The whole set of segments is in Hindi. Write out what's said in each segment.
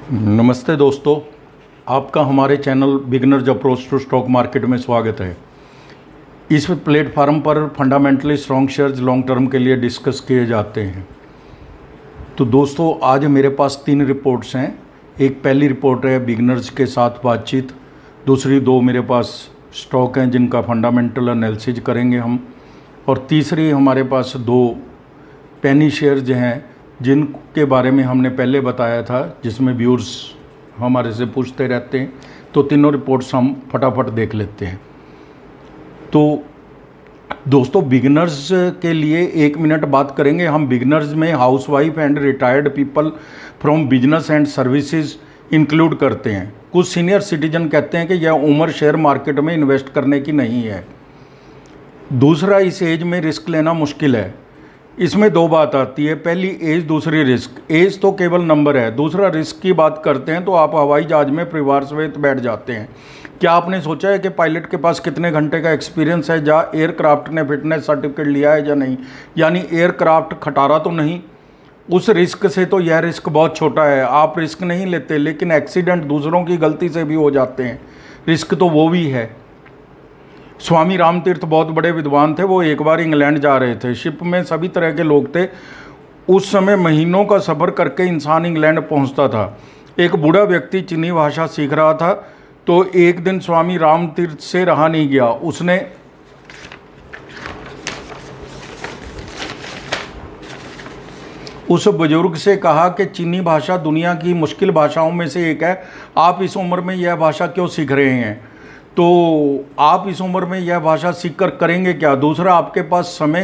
नमस्ते दोस्तों, आपका हमारे channel beginners approach to stock market में स्वागत है। इस प्लेटफार्म पर fundamentally strong shares long term के लिए डिस्कस किए जाते हैं। तो दोस्तों, आज मेरे पास 3 रिपोर्ट्स हैं। एक पहली रिपोर्ट है बिगनर्स के साथ बातचीत, दूसरी 2 मेरे पास स्टॉक हैं जिनका फंडामेंटल एनालिसिस करेंगे हम, और तीसरी हमारे पास 2 पेनी शेयर्स हैं जिनके बारे में हमने पहले बताया था, जिसमें व्यूअर्स हमारे से पूछते रहते हैं। तो तीनों रिपोर्ट्स हम फटाफट देख लेते हैं। तो दोस्तों, बिगिनर्स के लिए 1 मिनट बात करेंगे हम। बिगिनर्स में housewife and retired people from business and services include करते हैं। कुछ सीनियर सिटीजन कहते हैं कि यह उम्र शेयर मार्केट में इन्वेस्ट करने की नहीं है। दूसरा, इस एज में रिस्क लेना मुश्किल है। इसमें 2 बात आती है, पहली एज, दूसरी रिस्क। एज तो केवल नंबर है, दूसरा रिस्क की बात करते हैं तो आप हवाई जहाज में परिवार समेत बैठ जाते हैं। क्या आपने सोचा है कि पायलट के पास कितने घंटे का एक्सपीरियंस है, या एयरक्राफ्ट ने फिटनेस सर्टिफिकेट लिया है या नहीं, यानी एयरक्राफ्ट खटारा तो नहीं। उस रिस्क से तो यह रिस्क बहुत छोटा है, आप रिस्क नहीं लेते, लेकिन एक्सीडेंट दूसरों की गलती से भी हो जाते हैं, रिस्क तो वो भी है। स्वामी रामतीर्थ बहुत बड़े विद्वान थे। वो एक बार इंग्लैंड जा रहे थे, शिप में सभी तरह के लोग थे। उस समय महीनों का सफ़र करके इंसान इंग्लैंड पहुंचता था। एक बूढ़ा व्यक्ति चीनी भाषा सीख रहा था, तो एक दिन स्वामी रामतीर्थ से रहा नहीं गया। उसने उस बुजुर्ग से कहा कि चीनी भाषा दुनिया की मुश्किल भाषाओं में से एक है, आप इस उम्र में यह भाषा क्यों सीख रहे हैं? तो आप इस उम्र में यह भाषा सीखकर करेंगे क्या? दूसरा, आपके पास समय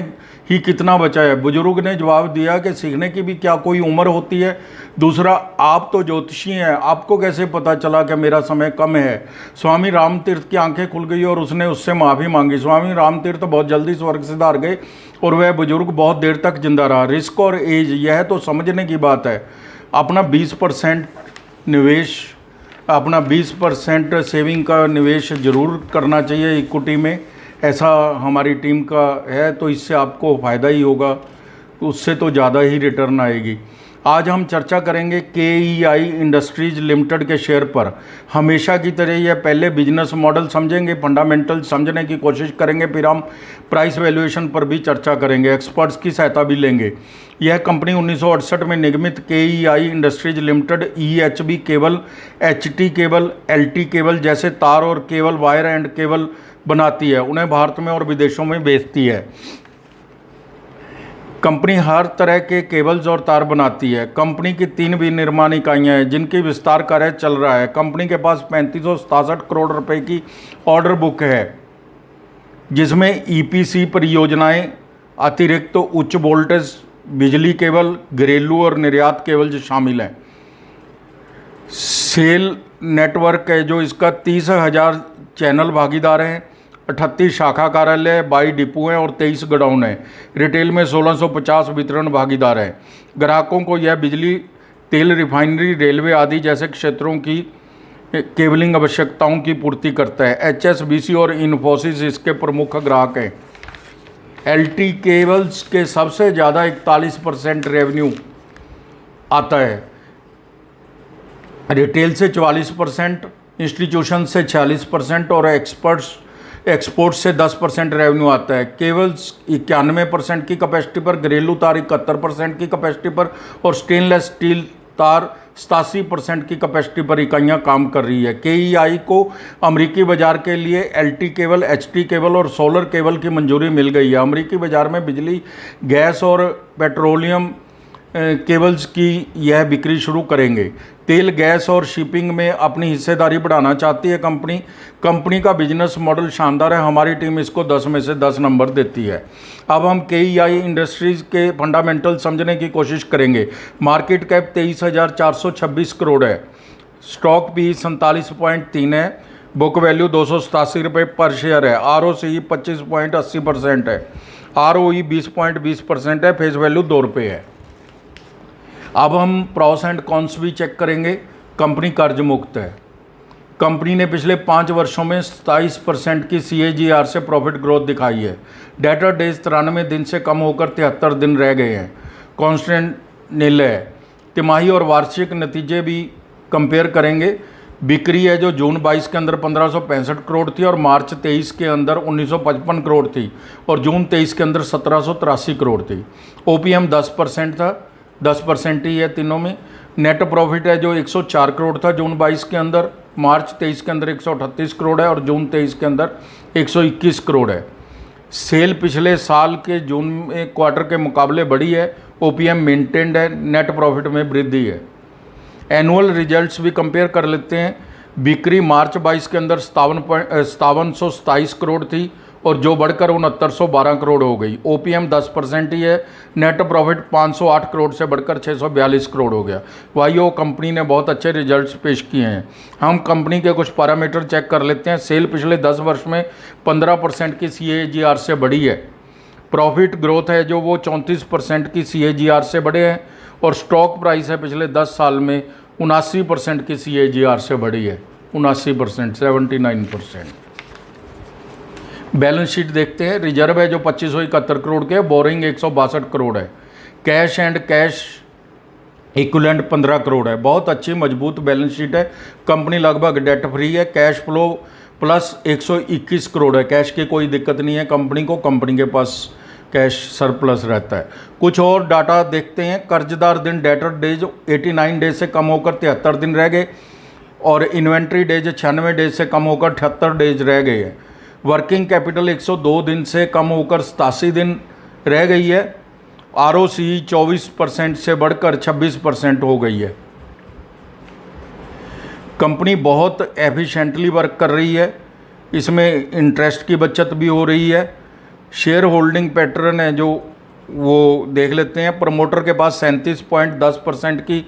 ही कितना बचा है? बुजुर्ग ने जवाब दिया कि सीखने की भी क्या कोई उम्र होती है? दूसरा, आप तो ज्योतिषी हैं, आपको कैसे पता चला कि मेरा समय कम है? स्वामी रामतीर्थ की आंखें खुल गई और उसने उससे माफ़ी मांगी। स्वामी रामतीर्थ बहुत जल्दी स्वर्ग सिधार गए और वह बुजुर्ग बहुत देर तक जिंदा रहा। रिस्क और एज, यह तो समझने की बात है। अपना 20% निवेश, अपना 20% सेविंग का निवेश ज़रूर करना चाहिए इक्विटी में, ऐसा हमारी टीम का है। तो इससे आपको फ़ायदा ही होगा, उससे तो ज़्यादा ही रिटर्न आएगी। आज हम चर्चा करेंगे KEI इंडस्ट्रीज लिमिटेड के शेयर पर। हमेशा की तरह यह पहले बिजनेस मॉडल समझेंगे, फंडामेंटल समझने की कोशिश करेंगे, फिर हम प्राइस वैल्यूएशन पर भी चर्चा करेंगे, एक्सपर्ट्स की सहायता भी लेंगे। यह कंपनी 1968 में निगमित KEI industries limited EHB cable, HT cable, LT cable जैसे तार और केबल, वायर एंड केबल बनाती है। उन्हें भारत में और विदेशों में बेचती है। कंपनी हर तरह के केबल्स और तार बनाती है। कंपनी की 3 विनिर्माण इकाइयाँ हैं जिनकी विस्तार कार्य चल रहा है। कंपनी के पास 3567 करोड़ रुपए की ऑर्डर बुक है, जिसमें EPC परियोजनाएं, अतिरिक्त उच्च वोल्टेज बिजली केबल, घरेलू और निर्यात केबल शामिल हैं। सेल नेटवर्क है जो इसका 30,000 चैनल भागीदार हैं, 38 शाखा कार्यालय, 22 डिपो हैं और 23 गोडाउन हैं। रिटेल में 1650 वितरण भागीदार हैं। ग्राहकों को यह बिजली, तेल, रिफाइनरी, रेलवे आदि जैसे क्षेत्रों की केबलिंग आवश्यकताओं की पूर्ति करता है। HSBC और इन्फोसिस इसके प्रमुख ग्राहक हैं। LT केबल्स के सबसे ज़्यादा 41% रेवेन्यू आता है, रिटेल से 44%, इंस्टीट्यूशन से 46% और एक्सपोर्ट से 10% रेवेन्यू आता है। केबल्स 91% की कैपेसिटी पर, घरेलू तार 71% की कैपेसिटी पर और स्टेनलेस स्टील तार 87% की कैपेसिटी पर इकाइयाँ काम कर रही है। KEI को अमेरिकी बाजार के लिए LT केबल, HT केबल और सोलर केबल की मंजूरी मिल गई है। अमेरिकी बाजार में बिजली, गैस और पेट्रोलियम केबल्स की यह बिक्री शुरू करेंगे। तेल, गैस और शिपिंग में अपनी हिस्सेदारी बढ़ाना चाहती है कंपनी का बिजनेस मॉडल शानदार है। हमारी टीम इसको 10 में से 10 नंबर देती है। अब हम KEI इंडस्ट्रीज़ के फंडामेंटल समझने की कोशिश करेंगे। मार्केट कैप 23,426 करोड़ है। स्टॉक भी 47.3 है। बुक वैल्यू 287 रुपये पर शेयर है। ROCE 25.80% है। ROE 20.20% है। फेस वैल्यू 2 रुपये है। अब हम प्रॉस एंड कॉन्स भी चेक करेंगे। कंपनी कर्ज मुक्त है। कंपनी ने पिछले 5 वर्षों में 27% की CAGR से प्रॉफिट ग्रोथ दिखाई है। डेटर डेज 93 दिन से कम होकर 73 दिन रह गए हैं। कॉन्स्टेंट नील है। तिमाही और वार्षिक नतीजे भी कंपेयर करेंगे, बिक्री है जो जून 22 के अंदर 1565 करोड़ थी और मार्च 23 के अंदर 1955 करोड़ थी और जून 23 के अंदर 1783 करोड़ थी। ओपीएम 10% था, 10% ही है तीनों में। नेट प्रॉफिट है जो 104 करोड़ था जून 22 के अंदर, मार्च 23 के अंदर 138 करोड़ है और जून 23 के अंदर 121 करोड़ है। सेल पिछले साल के जून में क्वार्टर के मुकाबले बढ़ी है, ओपीएम मेंटेन्ड है, नेट प्रॉफिट में वृद्धि है। एनुअल रिजल्ट्स भी कंपेयर कर लेते हैं। बिक्री मार्च 22 के अंदर 5727 करोड़ थी और जो बढ़कर 6912 करोड़ हो गई। ओपीएम 10% ही है। नेट प्रॉफिट 508 करोड़ से बढ़कर 642 करोड़ हो गया। वाईओ कंपनी ने बहुत अच्छे रिजल्ट्स पेश किए हैं। हम कंपनी के कुछ पैरामीटर चेक कर लेते हैं। सेल पिछले 10 वर्ष में 15% की CAGR से बढ़ी है। प्रॉफिट ग्रोथ है जो वो 34% की CAGR से बढ़े हैं और स्टॉक प्राइस है पिछले 10 साल में 79% की CAGR से बढ़ी है। 79%, 79%। बैलेंस शीट देखते हैं। रिजर्व है जो 2571 करोड़ के, बोरिंग 162 करोड़ है। Cash and cash equivalent 15 crore है। बहुत अच्छी मजबूत बैलेंस शीट है। कंपनी लगभग डेट फ्री है। कैश फ्लो प्लस 121 करोड़ है। कैश की कोई दिक्कत नहीं है कंपनी को, कंपनी के पास कैश सरप्लस रहता है। कुछ और डाटा देखते हैं। कर्जदार दिन डेटर डेज 89 डेज से कम होकर 73 दिन रह गए और इन्वेंट्री डेज 96 डेज से कम होकर 78 डेज रह गए हैं। वर्किंग कैपिटल 102 दिन से कम होकर 87 दिन रह गई है। ROCE 24% से बढ़कर 26% हो गई है। कंपनी बहुत एफिशिएंटली वर्क कर रही है। इसमें इंटरेस्ट की बचत भी हो रही है। शेयर होल्डिंग पैटर्न है जो वो देख लेते हैं। प्रमोटर के पास 37.10% की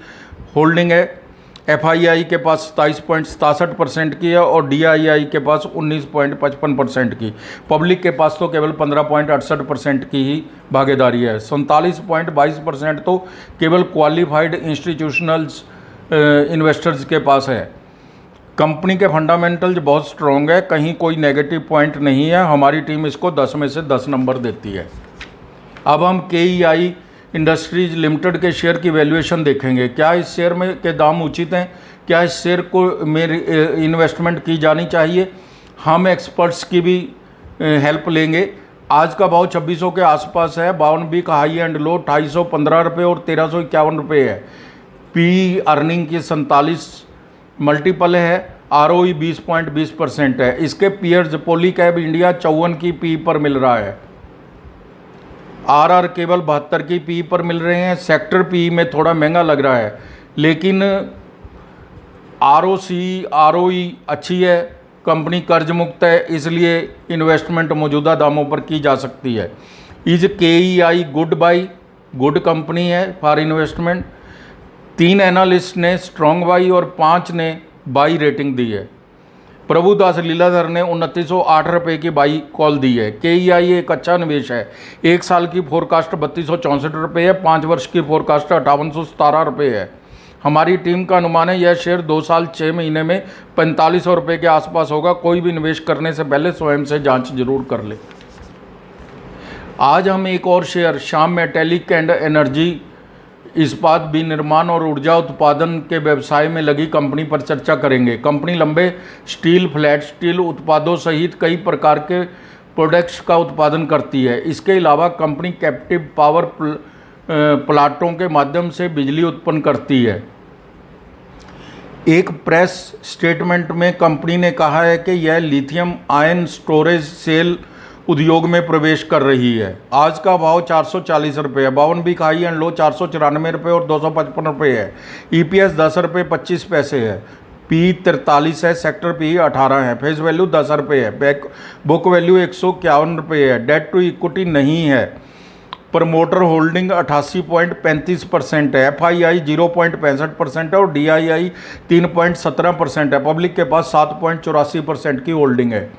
होल्डिंग है। FII के पास 27.67% की है और DII के पास 19.55% की। पब्लिक के पास तो केवल 15.68% की ही भागीदारी है। 47.22% तो केवल क्वालिफाइड इंस्टीट्यूशनल्स इन्वेस्टर्स के पास है। कंपनी के फंडामेंटल्स बहुत स्ट्रॉन्ग है, कहीं कोई नेगेटिव पॉइंट नहीं है। हमारी टीम इसको 10 में से 10 नंबर देती है। अब हम KEI इंडस्ट्रीज लिमिटेड के शेयर की वैल्यूएशन देखेंगे। क्या इस शेयर में के दाम उचित हैं? क्या इस शेयर को में इन्वेस्टमेंट की जानी चाहिए? हम एक्सपर्ट्स की भी हेल्प लेंगे। आज का भाव 2600 के आसपास है। 52 का हाई एंड लो 25015 रुपये और 1351 रुपये है। PE अर्निंग की 47 मल्टीपल है। ROE 20.20% है। इसके पीयर्स पॉलीकैब इंडिया 54 की PE पर मिल रहा है। RR केवल 72 की PE पर मिल रहे हैं। सेक्टर PE में थोड़ा महंगा लग रहा है, लेकिन ROCE ROE अच्छी है। कंपनी कर्ज मुक्त है, इसलिए इन्वेस्टमेंट मौजूदा दामों पर की जा सकती है। Is KEI good by? Good company है फॉर इन्वेस्टमेंट। 3 एनालिस्ट ने स्ट्रॉन्ग बाई और 5 ने बाई रेटिंग दी है। प्रभुदास लीलाधर ने 2908 रुपये की बाई कॉल दी है। KEI एक अच्छा निवेश है। 1 साल की फोरकास्ट 3264 रुपये है। 5 वर्ष की फोरकास्ट 5817 रुपये है। हमारी टीम का अनुमान है यह शेयर 2 साल 6 महीने में 4500 रुपये के आसपास होगा। कोई भी निवेश करने से पहले स्वयं से जांच जरूर कर ले। आज हम एक और share Shyam metallic and energy इस्पात विनिर्माण और ऊर्जा उत्पादन के व्यवसाय में लगी कंपनी पर चर्चा करेंगे। कंपनी लंबे स्टील, फ्लैट स्टील उत्पादों सहित कई प्रकार के प्रोडक्ट्स का उत्पादन करती है। इसके अलावा कंपनी कैप्टिव पावर प्लांटों के माध्यम से बिजली उत्पन्न करती है। एक प्रेस स्टेटमेंट में कंपनी ने कहा है कि यह लिथियम आयन स्टोरेज सेल उद्योग में प्रवेश कर रही है। आज का भाव 440 रुपये है। 52 का हाई एंड लो 494 रुपये और 255 रुपये है। EPS 10 रुपये 25 पैसे है। PE 43 है। सेक्टर PE 18 है। फेस वैल्यू 10 रुपये है। बुक वैल्यू 151 रुपये है। डेट टू इक्विटी नहीं है। प्रमोटर होल्डिंग 88.35% है। FII 0.65% है और DII 3.17% है। पब्लिक के पास 7.84% की होल्डिंग है।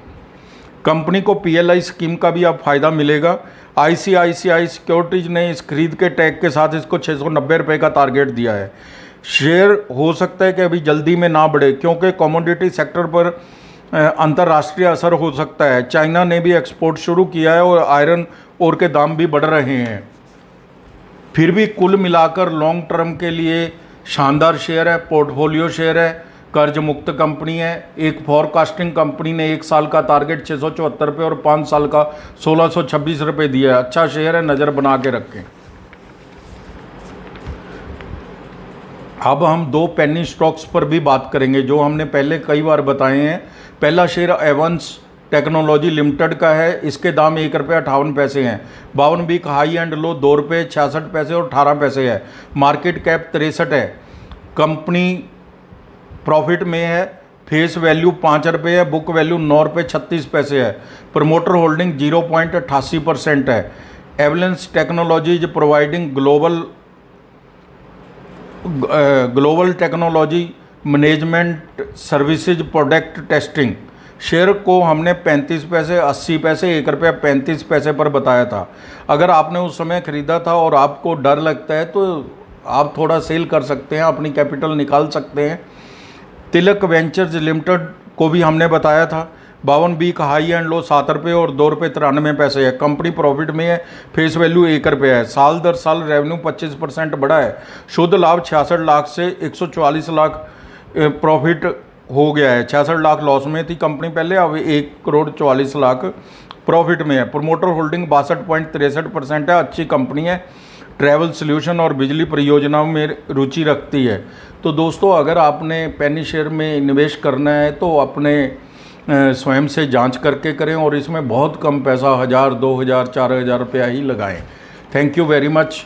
कंपनी को PLI स्कीम का भी अब फायदा मिलेगा। ICICI सिक्योरिटीज़ ने इस खरीद के टैग के साथ इसको 690 रुपये का टारगेट दिया है। शेयर हो सकता है कि अभी जल्दी में ना बढ़े, क्योंकि कमोडिटी सेक्टर पर अंतर्राष्ट्रीय असर हो सकता है। चाइना ने भी एक्सपोर्ट शुरू किया है और आयरन ओर के दाम भी बढ़ रहे हैं। फिर भी कुल मिलाकर लॉन्ग टर्म के लिए शानदार शेयर है, पोर्टफोलियो शेयर है, कर्ज मुक्त कंपनी है। एक फॉरकास्टिंग कंपनी ने 1 साल का टारगेट 674 रुपये और 5 साल का 1626 रुपये दिया है। अच्छा शेयर है, नज़र बना के रखें। अब हम 2 पेनी स्टॉक्स पर भी बात करेंगे जो हमने पहले कई बार बताए हैं। पहला शेयर एवंस टेक्नोलॉजी लिमिटेड का है। इसके दाम 1 रुपये 58 पैसे हैं। 52 वीक हाई एंड लो 2 रुपये 66 पैसे और 18 पैसे है। मार्केट कैप 63 है। कंपनी प्रॉफिट में है। फेस वैल्यू 5 रुपये है। बुक वैल्यू 9 रुपये 36 पैसे है। प्रमोटर होल्डिंग 0.88% है। Avalanche technologies providing global technology management services product testing. Share को हमने 35 पैसे 80 पैसे 1 रुपया 35 पैसे पर बताया था। अगर आपने उस समय ख़रीदा था और आपको डर लगता है तो आप थोड़ा सेल कर सकते हैं, अपनी कैपिटल निकाल सकते हैं। तिलक वेंचर्स लिमिटेड को भी हमने बताया था। 52 वीक हाई एंड लो 7 रुपये और 2 रुपये 93 पैसे है। कंपनी प्रॉफिट में है। फेस वैल्यू 1 रुपये है। साल दर साल रेवेन्यू 25% बढ़ा है। शुद्ध लाभ 66 लाख से 144 लाख प्रॉफिट हो गया है। 66 लाख लॉस में थी कंपनी पहले, अब 1 करोड़ 44 लाख प्रॉफिट में है। प्रमोटर होल्डिंग 62.63% है। अच्छी कंपनी है। ट्रैवल सॉल्यूशन और बिजली परियोजनाओं में रुचि रखती है। तो दोस्तों, अगर आपने पेनी शेयर में निवेश करना है तो अपने स्वयं से जांच करके करें और इसमें बहुत कम पैसा 1000, 2000, 4000 रुपया ही लगाएं। Thank you very much.